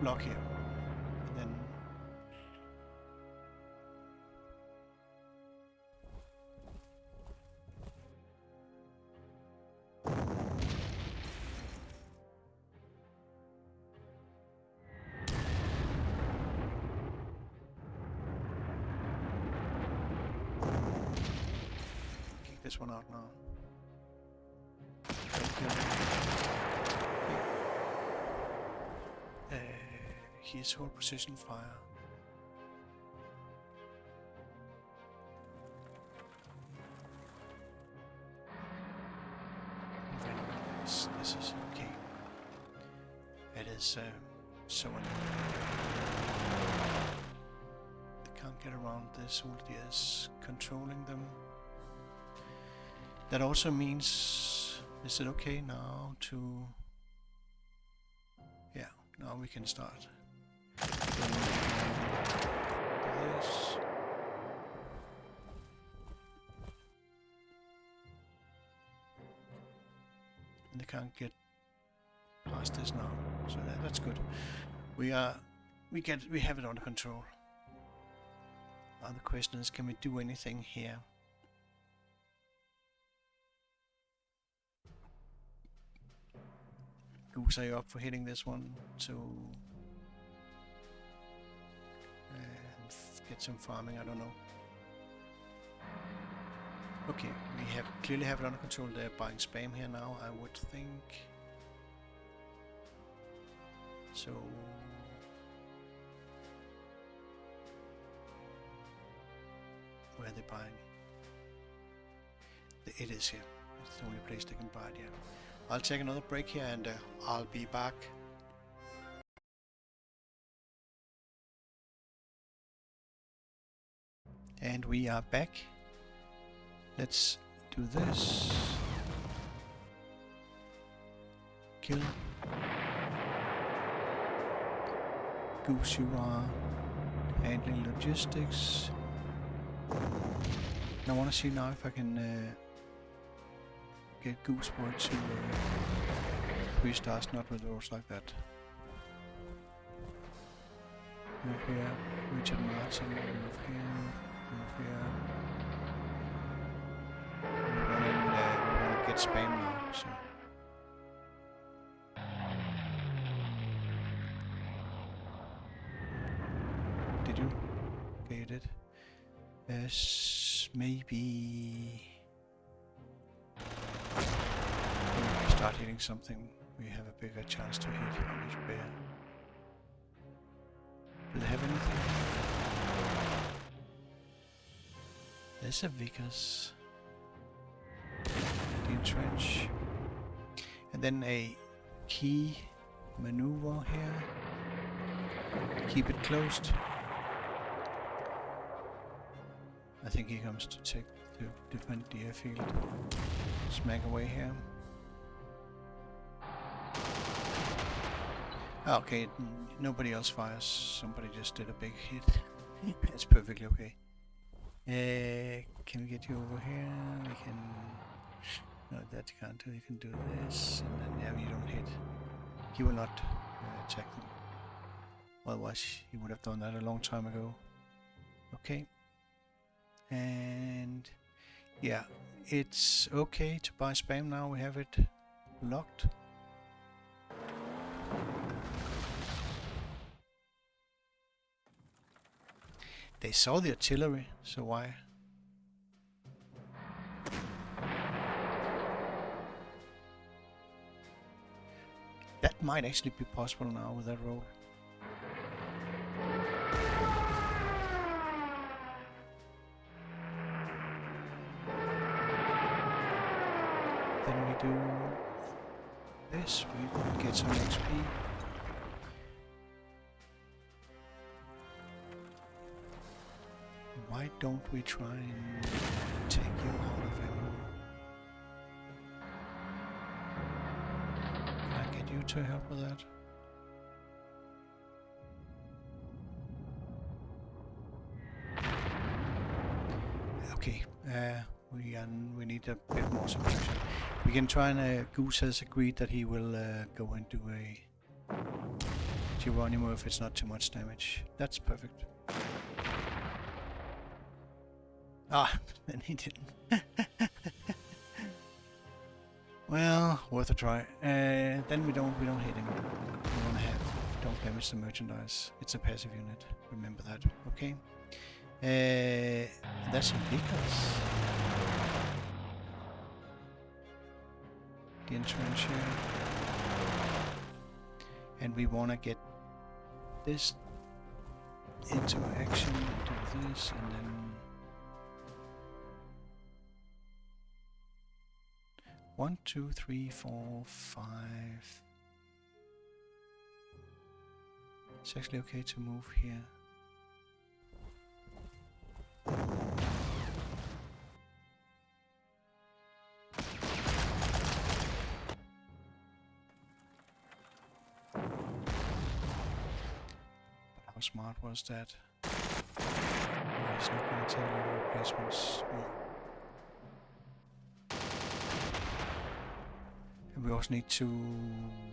Block here. And then kick this one out now. Here's hold precision fire. This is okay. It is so annoying. They can't get around this. Ulti is controlling them. That also means, is it okay now to... Yeah, now we can start. This. And they can't get past this now, so that's good. We have it under control. Now the question is, can we do anything here? Goose, are you up for hitting this one to get some farming? I don't know. Okay, we clearly have it under control. They're buying spam here now, I would think. So where are they buying? It is here. It's the only place they can buy it, yeah. I'll take another break here and I'll be back. And we are back. Let's do this. Kill. Goose, you are handling logistics. I want to see now if I can get Gooseboy to restart, not with roads like that. Move here, Richard Martin, move here, move here. We want to get spam now, so. Did you? Okay, you did. Yes, maybe. When we start hitting something, we have a bigger chance to hit on each bear. Do they have anything? There's a Vickers. The entrench. And then a key maneuver here. Keep it closed. I think he comes to defend the airfield. Smack away here. Okay, nobody else fires. Somebody just did a big hit. That's perfectly okay. Can we get you over here? We can. No, that you can't do. You can do this, and then yeah, you don't hit. He will not attack them. Otherwise, he would have done that a long time ago. Okay. And yeah, it's okay to buy spam now. We have it locked. They saw the artillery, so why? That might actually be possible now with that roll. Then we do this, we get some XP. Why don't we try and take you out of ammo? Can I get you to help with that? Okay, we need a bit more suppression. We can try and Goose has agreed that he will go and do a Geronimo if it's not too much damage. That's perfect. Ah, then he didn't. Well, worth a try. Then we don't hit him. We want to have don't damage the merchandise. It's a passive unit. Remember that, okay? That's some Vickers. The entrench here. And we want to get this into action and do this, and then 1, 2, 3, 4, 5. It's actually okay to move here. But how smart was that? Oh, he's not going to take any replacements. No. We also need to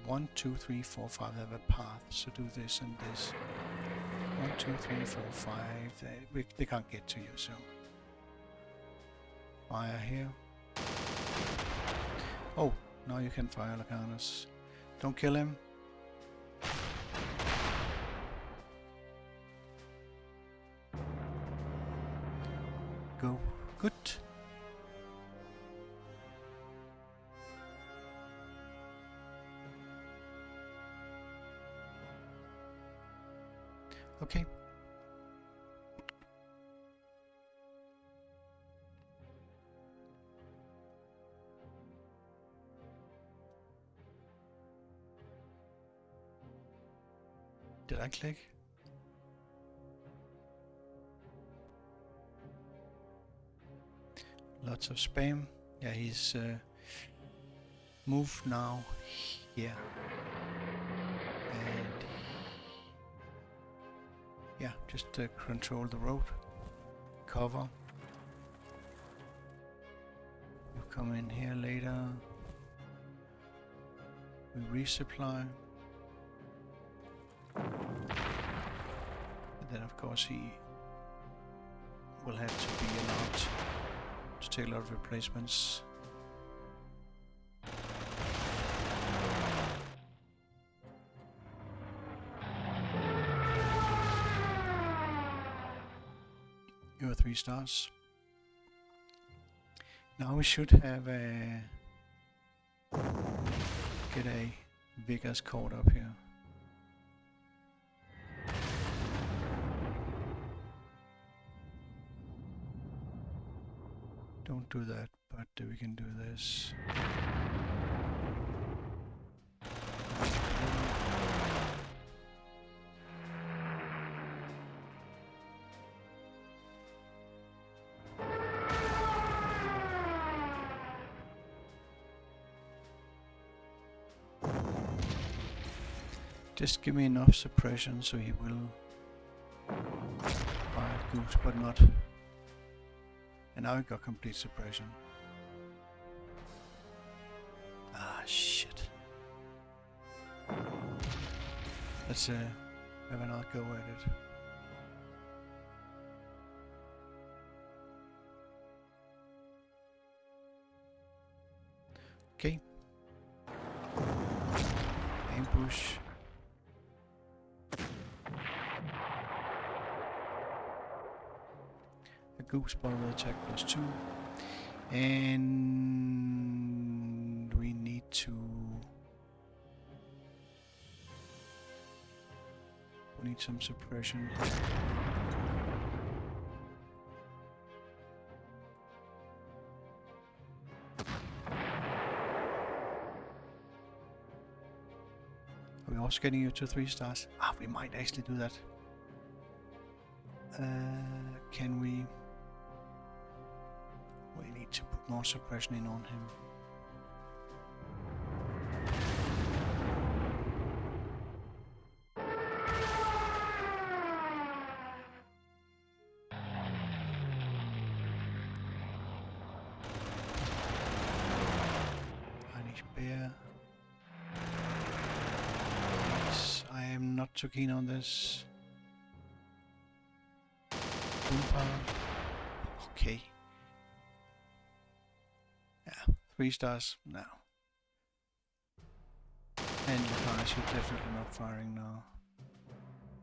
1, 2, 3, 4, 5 have a path. So do this and this. 1, 2, 3, 4, 5. They can't get to you, so fire here. Oh, now you can fire Lacanus. Don't kill him. Go. Good. Okay. Did I click? Lots of spam. Yeah, he's moved now here. And yeah, just control the road. Cover. You come in here later. We resupply. And then of course he will have to be allowed to take a lot of replacements. You are 3 stars. Now we should have get a Vegas caught up here. Don't do that, but we can do this. Just give me enough suppression so he will fire Goose, but not. And now I got complete suppression. Ah, shit. Let's have another go at it. Okay. Ambush. Goose ball with attack +2, and we need to some suppression. Are we also getting you to 3 stars? Ah, we might actually do that. Can we? We need to put more suppression in on him. Bear. Yes, I am not too keen on this. Okay. Yeah, 3 stars now. And Lacanus, you're definitely not firing now.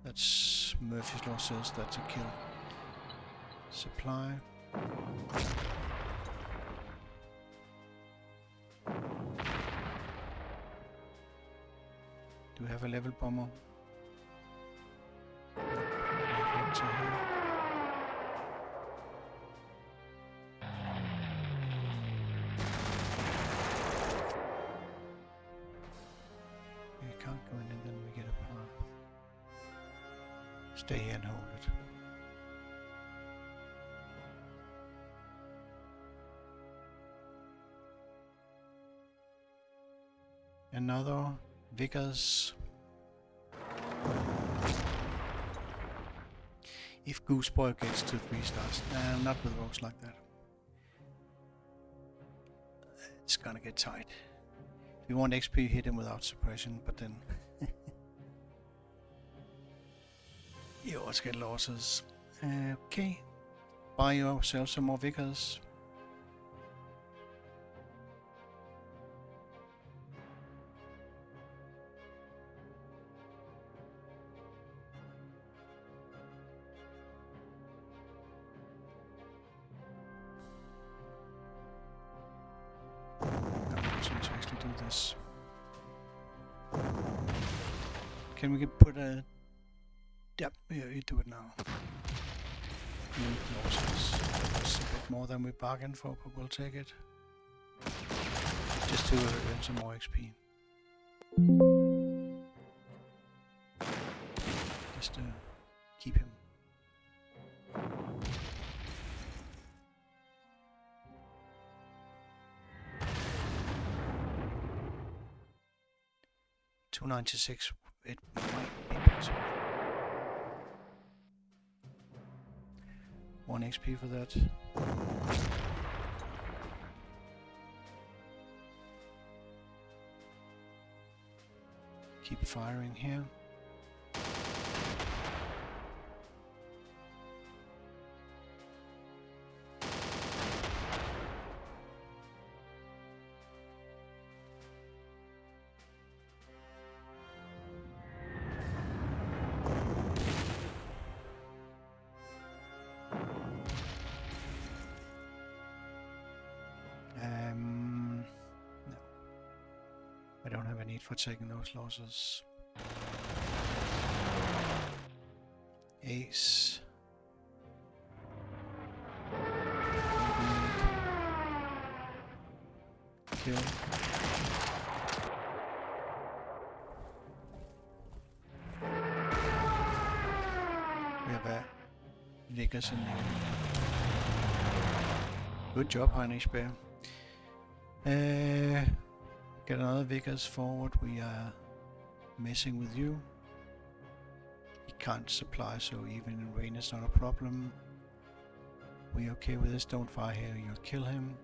That's Murphy's Law says that's a kill. Supply. Do we have a level bomber? We can't go in and then we get a path. Stay here and hold it. Another Vickers. If Gooseboy gets to 3 stars, not with rogues like that. It's gonna get tight. If you want XP, hit him without suppression, but then you always get losses. Okay, buy yourself some more Vickers. To actually do this. Can we put a... Yep, you do it now. Losses. That's a bit more than we bargained for, but we'll take it. Just to earn some more XP. Just to keep him. $296. It might be possible. 1 XP for that. Keep firing here. No. I don't have a need for taking those losses. Ace. Kill. We have a Vickers in there. Good job, Heinrich Bear. Get another Vickers forward. We are messing with you. He can't supply, so even in rain is not a problem. We okay with this? Don't fire here, you'll kill him.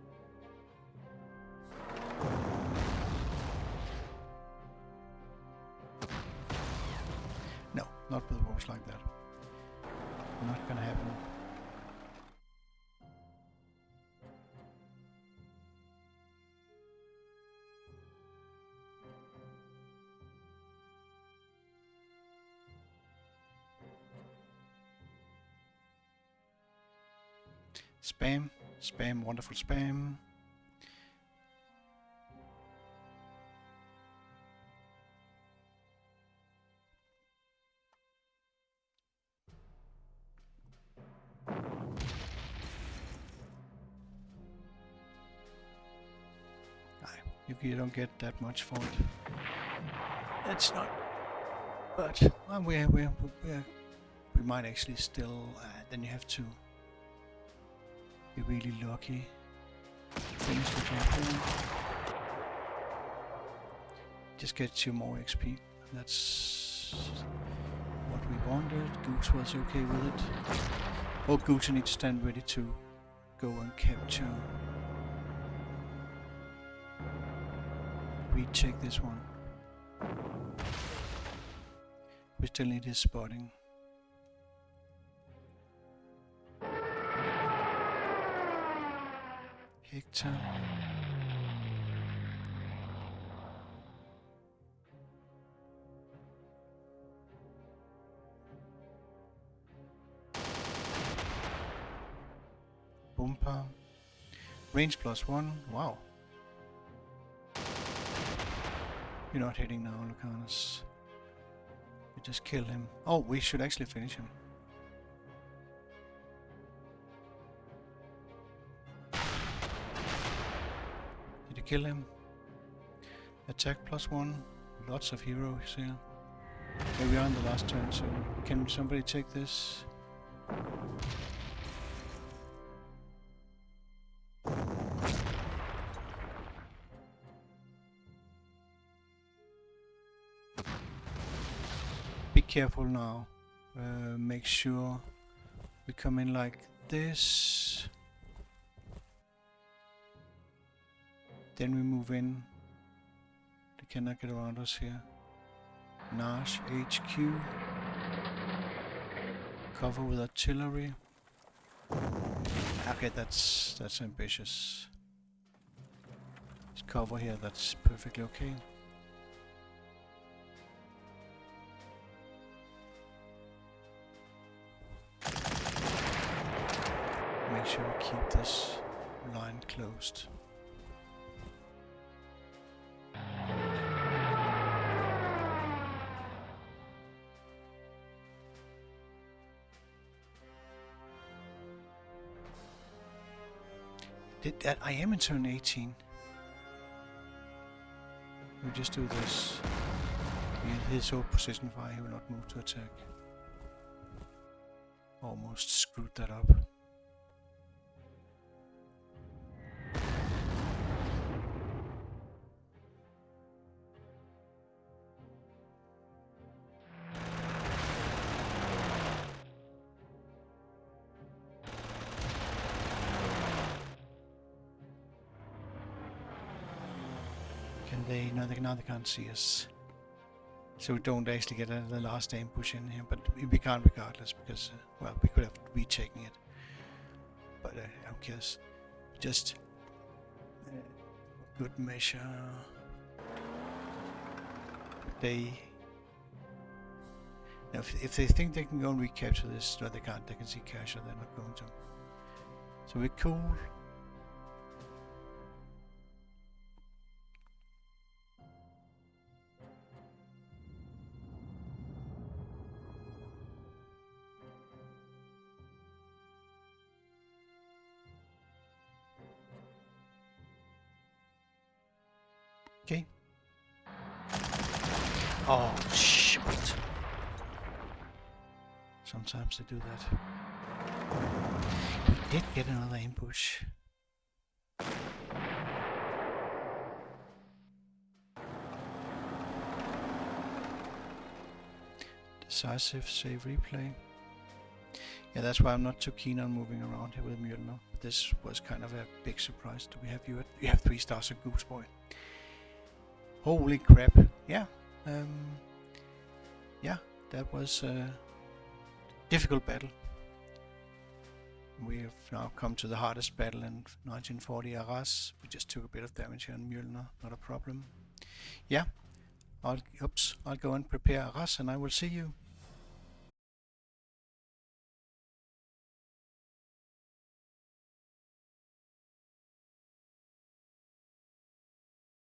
No, not with wolves like that. Not gonna happen. Spam, spam, wonderful spam. You don't get that much for it. It's not. But we might actually still. Then you have to be really lucky. Finish the campaign. Just gets you more XP. That's what we wanted. Goose was okay with it. Oh, Goose, you need to stand ready to go and capture. Recheck this one. We still need his spotting. Hector. Bumper. Range +1. Wow. You're not hitting now, Lucanus. You just kill him. Oh, we should actually finish him. Did you kill him? Attack +1. Lots of heroes here. Okay, we are on the last turn, so can somebody take this? Careful now. Make sure we come in like this. Then we move in They cannot get around us here. Nash HQ. Cover with artillery. Okay, that's ambitious. This cover here, that's perfectly okay. Make sure we keep this line closed. I am in turn 18. We just do this. His whole position fire, he will not move to attack. Almost screwed that up. Now they can't see us. So we don't actually get the last ambush in here, but we can't regardless because, well, we could have retaken it. But who cares? Just good measure. If they think they can go and recapture this, no, they can't. They can see cash, or they're not going to. So we're cool. Okay. Oh, shit. Sometimes they do that. We did get another ambush. Decisive save replay. Yeah, that's why I'm not too keen on moving around here with Mjolnir. This was kind of a big surprise. Do we have you? You have 3 stars of Goose Boy. Holy crap! Yeah, yeah, that was a difficult battle. We have now come to the hardest battle in 1940, Arras. We just took a bit of damage here on Mjolnir, not a problem. Yeah, I'll go and prepare Arras, and I will see you